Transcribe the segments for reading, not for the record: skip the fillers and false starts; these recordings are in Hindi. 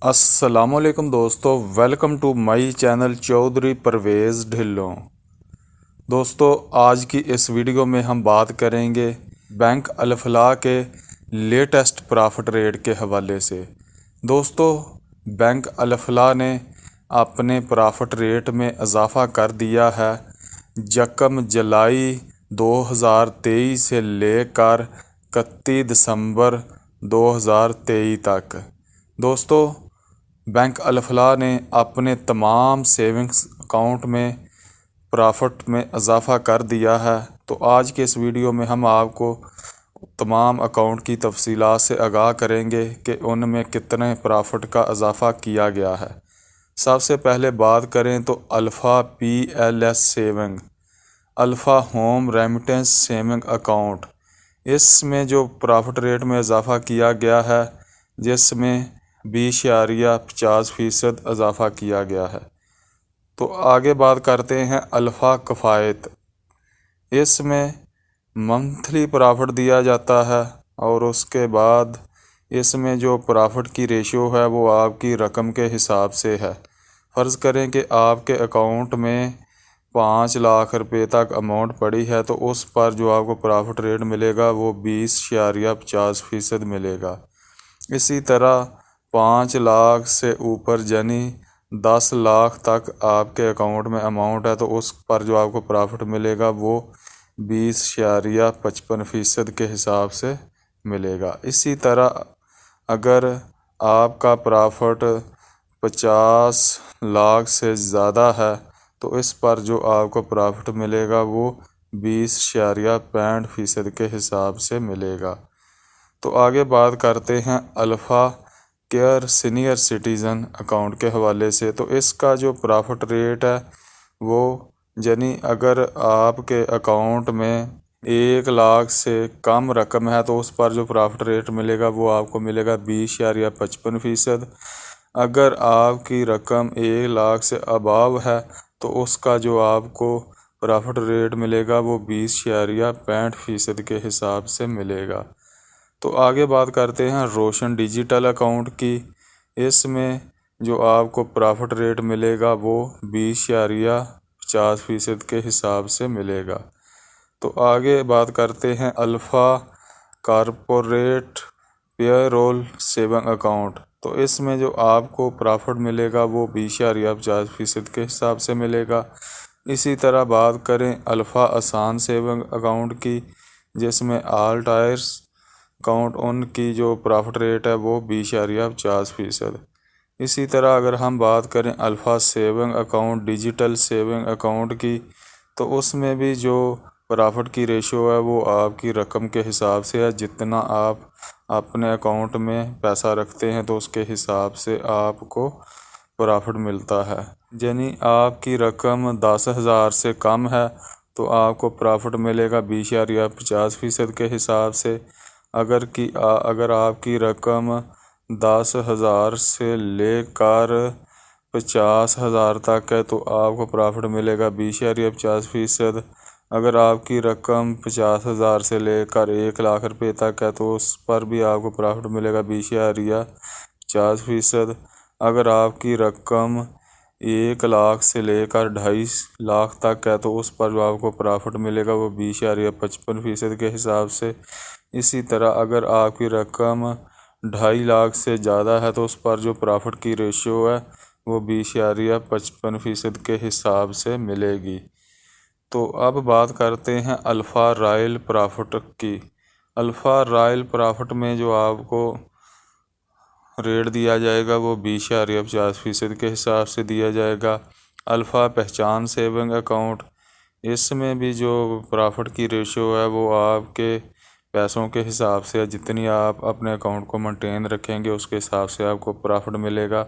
अस्सलामुअलैकुम दोस्तों, welcome to my channel Chaudhary Parvez Dhillon. दोस्तों, आज की इस वीडियो में हम बात करेंगे बैंक अल-फलाह के लेटेस्ट प्रॉफिट रेट के हवाले से। दोस्तों, बैंक अल-फलाह ने अपने प्रॉफिट रेट में इजाफ़ा कर दिया है। यकम जुलाई 2023 से लेकर 31 दिसंबर 2023 तक। दोस्तों, बैंक अल-फलाह ने अपने तमाम सेविंग्स अकाउंट में प्रॉफिट में इजाफ़ा कर दिया है। तो आज के इस वीडियो में हम आपको तमाम अकाउंट की तफसीलात से आगाह करेंगे कि उनमें कितने प्रॉफिट का इजाफ़ा किया गया है। सबसे पहले बात करें तो alpha PLS saving, alpha home remittance saving account, इसमें जो प्रॉफिट रेट में इजाफ़ा किया गया है, जिसमें 20.50% इजाफ़ा किया गया है। तो आगे बात करते हैं अल्फ़ा किफ़ायत। इसमें मंथली प्रॉफिट दिया जाता है और उसके बाद इसमें जो प्रॉफिट की रेशियो है वो आपकी रकम के हिसाब से है। फ़र्ज़ करें कि आपके अकाउंट में 5 लाख रुपए तक अमाउंट पड़ी है, तो उस पर जो आपको प्रॉफिट रेट मिलेगा वो 20.50% मिलेगा। इसी तरह 5 लाख से ऊपर यानी 10 लाख तक आपके अकाउंट में अमाउंट है, तो उस पर जो आपको प्रॉफिट मिलेगा वो 20.55% के हिसाब से मिलेगा। इसी तरह अगर आपका प्रॉफिट 50 लाख से ज़्यादा है, तो इस पर जो आपको प्रॉफिट मिलेगा वो 20.65% के हिसाब से मिलेगा। तो आगे बात करते हैं alpha care senior citizen account के हवाले से। तो इसका जो प्रॉफिट रेट है वो यानी अगर आपके अकाउंट में 1 लाख से कम रकम है, तो उस पर जो प्रॉफिट रेट मिलेगा वो आपको मिलेगा 20.55%। अगर आपकी रकम 1 लाख से अबाव है, तो उसका जो आपको प्रॉफिट रेट मिलेगा वो 20.65% के हिसाब से मिलेगा। तो आगे बात करते हैं रोशन डिजिटल अकाउंट की। इसमें जो आपको प्रॉफिट रेट मिलेगा वो 20.50% के हिसाब से मिलेगा। तो आगे बात करते हैं alpha corporate payroll saving account. तो इसमें जो आपको प्रॉफिट मिलेगा वो 20.50% के हिसाब से मिलेगा। इसी तरह बात करें अल्फ़ा आसान सेविंग अकाउंट की, जिसमें ऑल टायर्स अकाउंट, उनकी जो प्रॉफिट रेट है वो 20.50%। इसी तरह अगर हम बात करें alpha saving account digital saving account की, तो उसमें भी जो प्रॉफिट की रेशियो है वो आपकी रकम के हिसाब से है। जितना आप अपने अकाउंट में पैसा रखते हैं तो उसके हिसाब से आपको प्रॉफिट मिलता है। यानी आपकी रकम 10,000 से कम है तो आपको प्रॉफिट मिलेगा 20.50% के हिसाब से। अगर आपकी रकम 10,000 से लेकर 50,000 तक है, तो आपको प्रॉफिट मिलेगा 20.50%। अगर आपकी रकम 50,000 से लेकर 1 लाख रुपए तक है, तो उस पर भी आपको प्रॉफिट मिलेगा 20.50%। अगर आपकी रकम 1 लाख से लेकर 2.5 लाख तक है, तो उस पर जो आपको प्रॉफिट मिलेगा वो 20.55% के हिसाब से। इसी तरह अगर आपकी रकम 2.5 लाख से ज़्यादा है, तो उस पर जो प्रॉफिट की रेशियो है वो 20.55% के हिसाब से मिलेगी। तो अब बात करते हैं अल्फ़ा रॉयल प्रॉफिट की। अल्फ़ा रॉयल प्रॉफिट में जो आपको रेट दिया जाएगा वो 20.50% के हिसाब से दिया जाएगा। अल्फ़ा पहचान सेविंग अकाउंट, इसमें भी जो प्रॉफिट की रेशियो है वो आपके पैसों के हिसाब से है। जितनी आप अपने अकाउंट को मेंटेन रखेंगे उसके हिसाब से आपको प्रॉफिट मिलेगा।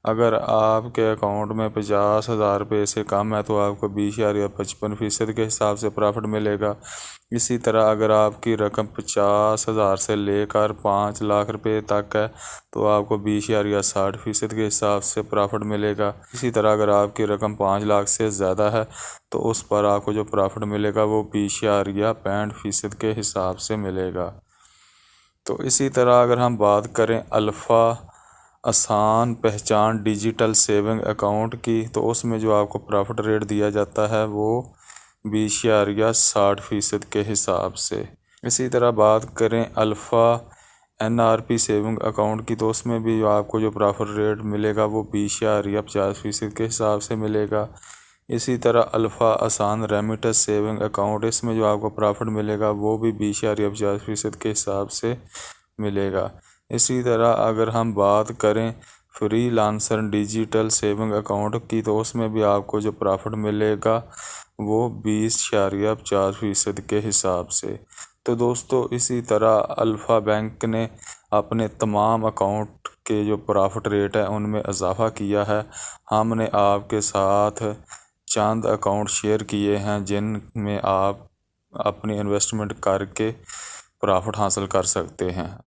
अगर आपके अकाउंट में 50,000 रुपये से कम है, तो आपको 20.55% के हिसाब से प्रॉफिट मिलेगा। इसी तरह अगर आपकी रकम 50,000 से लेकर 5 लाख रुपए तक है, तो आपको 20.60% के हिसाब से प्रॉफिट मिलेगा। इसी तरह अगर आपकी रकम 5 लाख से ज़्यादा है, तो उस पर आपको जो प्रॉफिट मिलेगा वो 20.65% के हिसाब से मिलेगा। तो इसी तरह अगर हम बात करें अल्फ़ा आसान पहचान डिजिटल सेविंग अकाउंट की, तो उसमें जो आपको प्रॉफिट रेट दिया जाता है वो 20.60% के हिसाब से। इसी तरह बात करें अल्फ़ा NRP सेविंग अकाउंट की, तो उसमें भी आपको जो प्रॉफिट रेट मिलेगा वो 20.50% के हिसाब से मिलेगा। इसी तरह अल्फ़ा आसान रेमिटेंस सेविंग अकाउंट, इसमें जो आपको प्रॉफिट मिलेगा वो भी 20.50% के हिसाब से मिलेगा। इसी तरह अगर हम बात करें फ्रीलांसर डिजिटल सेविंग अकाउंट की, तो उसमें भी आपको जो प्रॉफिट मिलेगा वो 20.50% के हिसाब से। तो दोस्तों इसी तरह अल्फ़ा बैंक ने अपने तमाम अकाउंट के जो प्रॉफिट रेट है उनमें इजाफ़ा किया है। हमने आपके साथ चंद अकाउंट शेयर किए हैं जिनमें आप अपनी इन्वेस्टमेंट करके प्रॉफिट हासिल कर सकते हैं।